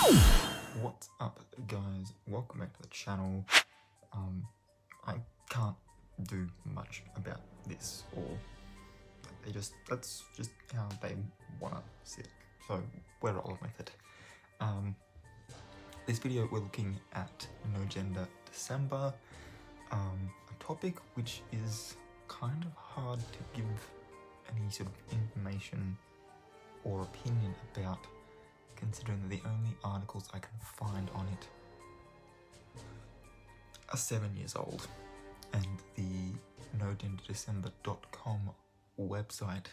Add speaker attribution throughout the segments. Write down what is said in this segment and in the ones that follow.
Speaker 1: What's up, guys? Welcome back to the channel. I can't do much about this, or that's just how they wanna see it, so we're rolling with it. This video we're looking at No Gender December, a topic which is kind of hard to give any sort of information or opinion about, considering that the only articles I can find on it are 7 years old, and the nogenderdecember.com website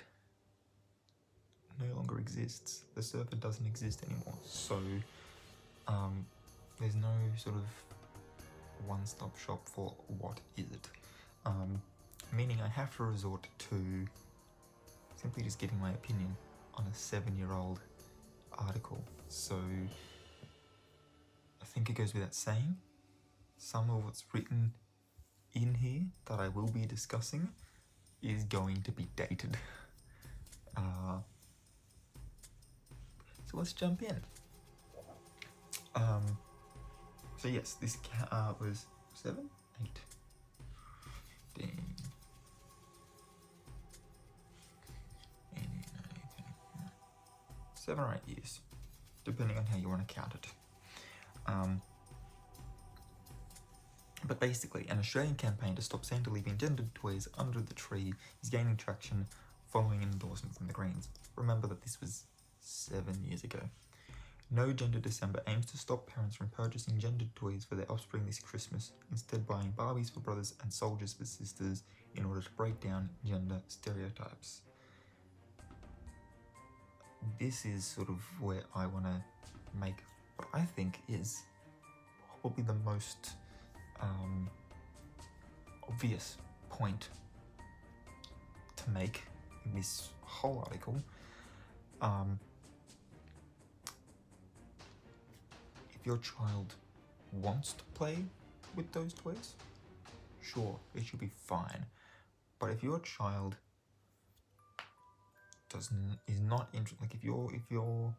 Speaker 1: no longer exists. The server doesn't exist anymore, so there's no sort of one-stop shop for what is it, meaning I have to resort to simply just giving my opinion on a 7-year-old article. So I think it goes without saying, some of what's written in here that I will be discussing is going to be dated. So let's jump in. So yes, this was 7, 8, 15, 7 or 8 years, depending on how you want to count it. But basically, an Australian campaign to stop Santa leaving gendered toys under the tree is gaining traction following an endorsement from the Greens. Remember that this was 7 years ago. No Gender December aims to stop parents from purchasing gendered toys for their offspring this Christmas, instead buying Barbies for brothers and soldiers for sisters in order to break down gender stereotypes. This is sort of where I want to make what I think is probably the most obvious point to make in this whole article. If your child wants to play with those toys, sure, it should be fine. But if your child is not interested, like if your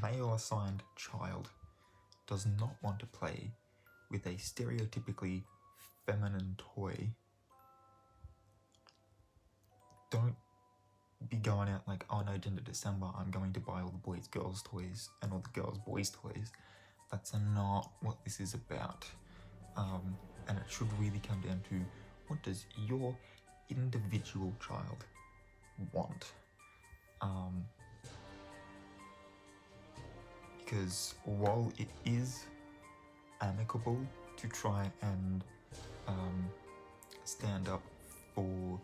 Speaker 1: male assigned child does not want to play with a stereotypically feminine toy, don't be going out like, oh no, Gender December, I'm going to buy all the boys girls toys and all the girls boys toys. That's not what this is about. And it should really come down to, what does your individual child want? Because while it is amicable to try and stand up for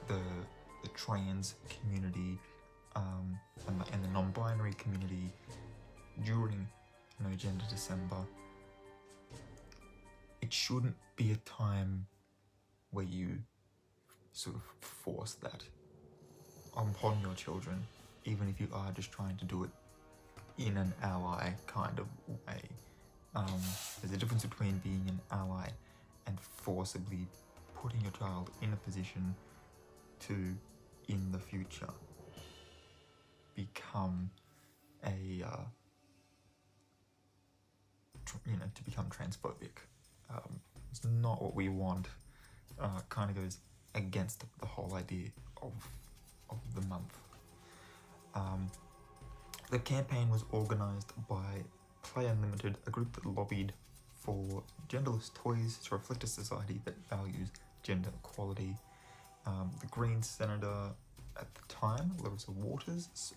Speaker 1: the trans community and the non-binary community during No Gender December, it shouldn't be a time where you sort of force that upon your children, even if you are just trying to do it in an ally kind of way. There's a difference between being an ally and forcibly putting your child in a position to, in the future, become to become transphobic. It's not what we want. Kind of goes against the whole idea of the month. The campaign was organised by Play Unlimited, a group that lobbied for genderless toys to reflect a society that values gender equality. The Greens senator at the time, Larissa Waters,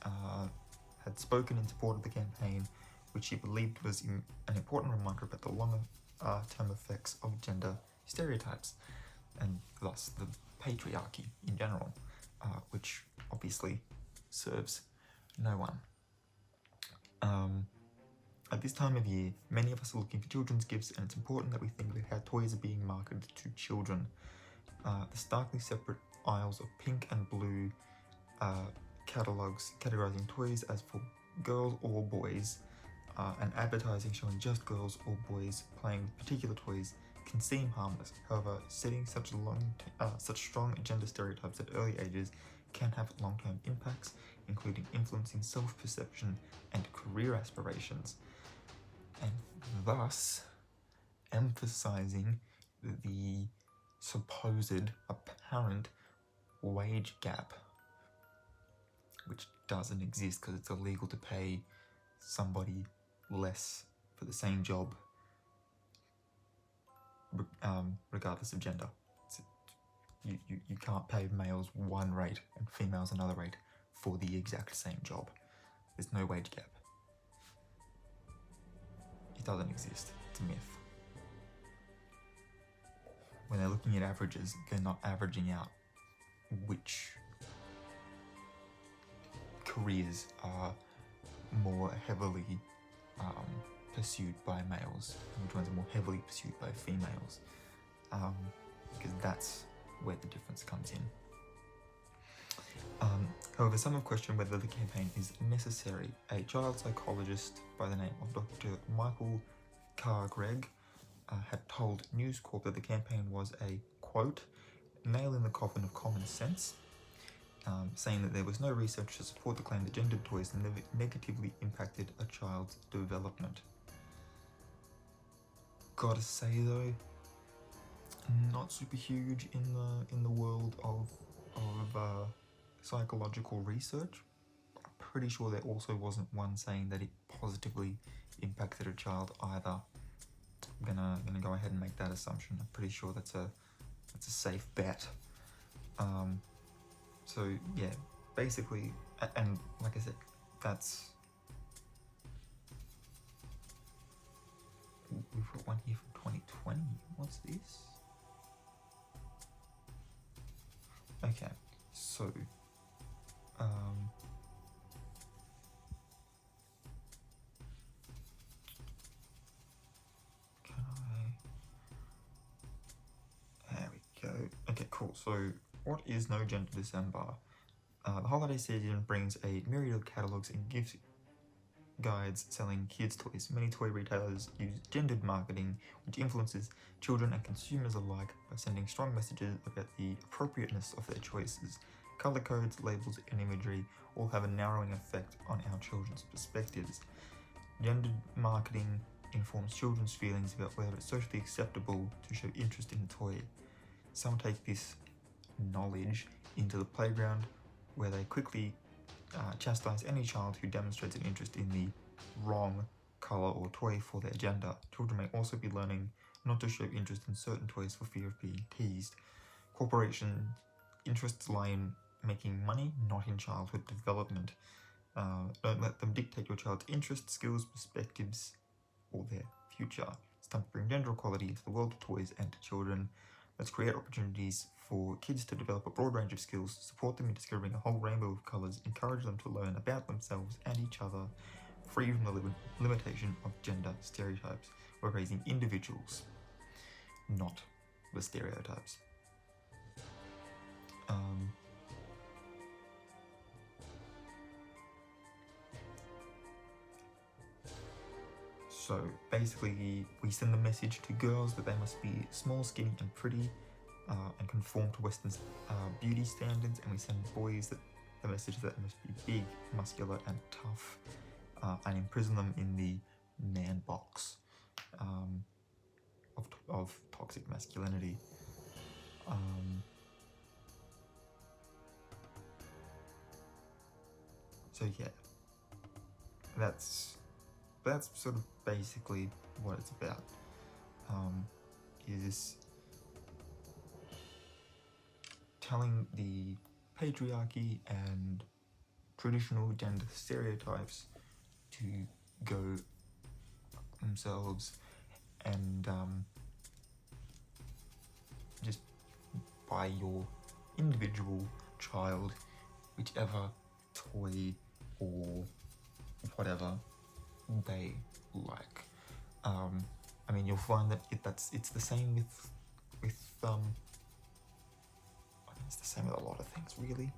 Speaker 1: had spoken in support of the campaign, which she believed was an important reminder about the long-term effects of gender stereotypes, and thus the patriarchy in general, which obviously serves no one. At this time of year, many of us are looking for children's gifts, and it's important that we think about how toys are being marketed to children. The starkly separate aisles of pink and blue catalogues categorizing toys as for girls or boys, and advertising showing just girls or boys playing with particular toys can seem harmless. However, setting such strong gender stereotypes at early ages can have long-term impacts, including influencing self-perception and career aspirations, and thus emphasizing the supposed apparent wage gap, which doesn't exist because it's illegal to pay somebody less for the same job, regardless of gender. You can't pay males one rate and females another rate for the exact same job. There's no wage gap. It doesn't exist. It's a myth. When they're looking at averages, they're not averaging out which careers are more heavily pursued by males and which ones are more heavily pursued by females, because that's where the difference comes in. However, some have questioned whether the campaign is necessary. A child psychologist by the name of Dr. Michael Carr-Gregg had told News Corp that the campaign was a, quote, nail in the coffin of common sense, saying that there was no research to support the claim that gendered toys negatively impacted a child's development. Gotta say though, not super huge in the world of psychological research. I'm pretty sure there also wasn't one saying that it positively impacted a child either. I'm gonna go ahead and make that assumption. I'm pretty sure that's a safe bet. So yeah, basically, and like I said, that's, we've got one here from 2020. What's this? Okay, so there we go. Okay, cool. So what is No Gender December? The holiday season brings a myriad of catalogs and gift guides selling kids' toys. Many toy retailers use gendered marketing, which influences children and consumers alike by sending strong messages about the appropriateness of their choices. Color codes, labels, and imagery all have a narrowing effect on our children's perspectives. Gendered marketing informs children's feelings about whether it's socially acceptable to show interest in a toy. Some take this knowledge into the playground, where they quickly chastise any child who demonstrates an interest in the wrong colour or toy for their gender. Children may also be learning not to show interest in certain toys for fear of being teased. Corporation interests lie in making money, not in childhood development. Don't let them dictate your child's interests, skills, perspectives, or their future. It's time to bring gender equality into the world of toys and to children. Let's create opportunities for kids to develop a broad range of skills, support them in discovering a whole rainbow of colours, encourage them to learn about themselves and each other, free from the limitation of gender stereotypes. We're raising individuals, not the stereotypes. So basically, we send the message to girls that they must be small, skinny, and pretty, and conform to Western beauty standards, and we send boys the message that they must be big, muscular, and tough, and imprison them in the man box of toxic masculinity. So yeah, that's sort of basically what it's about. Is telling the patriarchy and traditional gender stereotypes to go themselves, and just buy your individual child whichever toy or whatever they like. I mean, you'll find that it's the same with it's the same with a lot of things, really.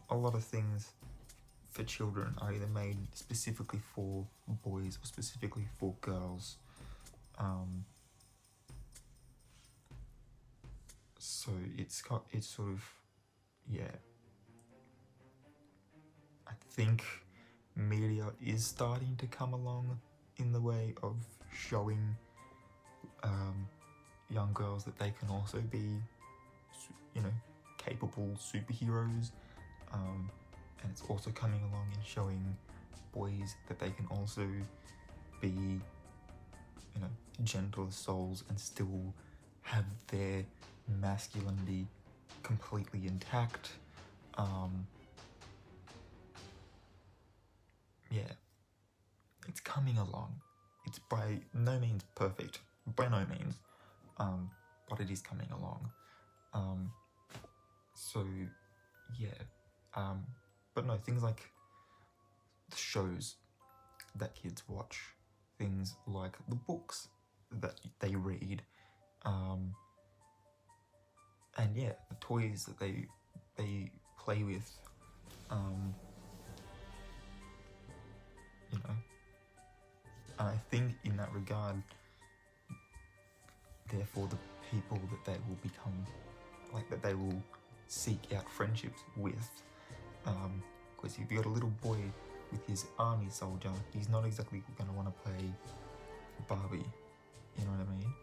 Speaker 1: A lot of things for children are either made specifically for boys or specifically for girls. So it's sort of, yeah, I think media is starting to come along in the way of showing young girls that they can also be, you know, capable superheroes, and it's also coming along in showing boys that they can also be, you know, gentle souls and still have their masculinity completely intact. Yeah, it's coming along. It's by no means perfect, by no means, but it is coming along. So yeah, but no, things like the shows that kids watch, things like the books that they read, and yeah, the toys that they play with, you know. And I think in that regard, therefore, the people that they will become, like that they will seek out friendships with, because if you got a little boy with his army soldier, he's not exactly going to want to play Barbie, you know what I mean?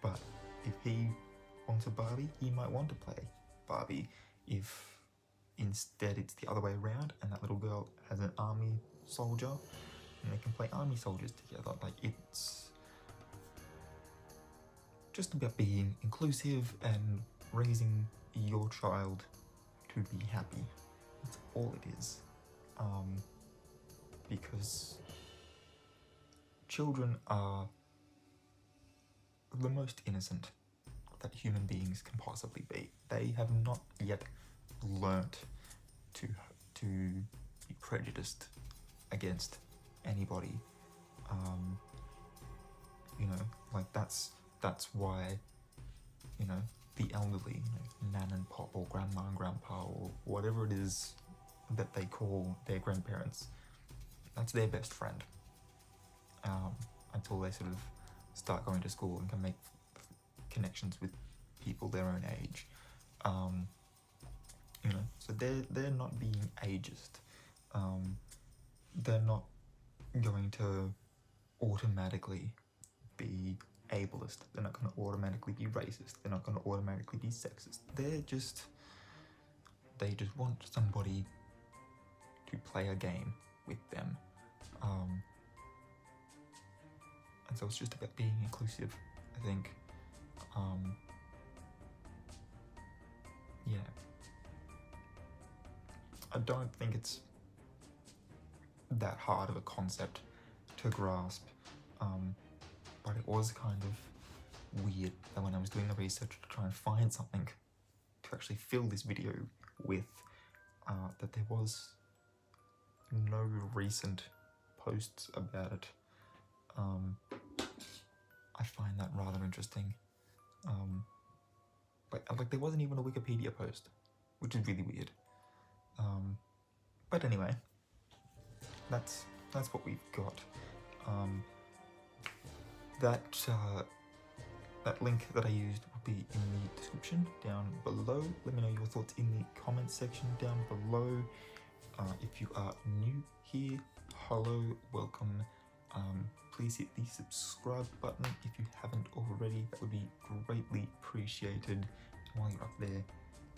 Speaker 1: But if he wants a Barbie, he might want to play Barbie. If instead it's the other way around and that little girl has an army soldier and they can play army soldiers together, like, it's just about being inclusive and raising your child to be happy. That's all it is. Because children are the most innocent that human beings can possibly be. They have not yet learnt to be prejudiced against anybody. You know, like that's why, you know, the elderly, you know, nan and pop or grandma and grandpa or whatever it is that they call their grandparents, that's their best friend, until they sort of start going to school and can make connections with people their own age. You know, so they're not being ageist. They're not going to automatically be ableist. They're not going to automatically be racist. They're not going to automatically be sexist. They just want somebody to play a game with them. And so it's just about being inclusive, I think. Yeah. I don't think it's that hard of a concept to grasp, but it was kind of weird that when I was doing the research to try and find something to actually fill this video with, that there was no recent posts about it. I find that rather interesting. Like there wasn't even a Wikipedia post, which is really weird. But anyway, that's what we've got. That link that I used will be in the description down below. Let me know your thoughts in the comments section down below. If you are new here, hello, welcome. Please hit the subscribe button if you haven't already. That would be greatly appreciated. And while you're up there,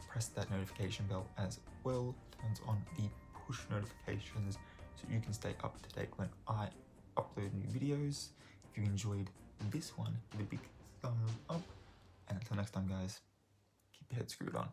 Speaker 1: press that notification bell as well. Turns on the push notifications so you can stay up to date when I upload new videos. If you enjoyed this one, give it a big thumbs up. And until next time, guys, keep your head screwed on.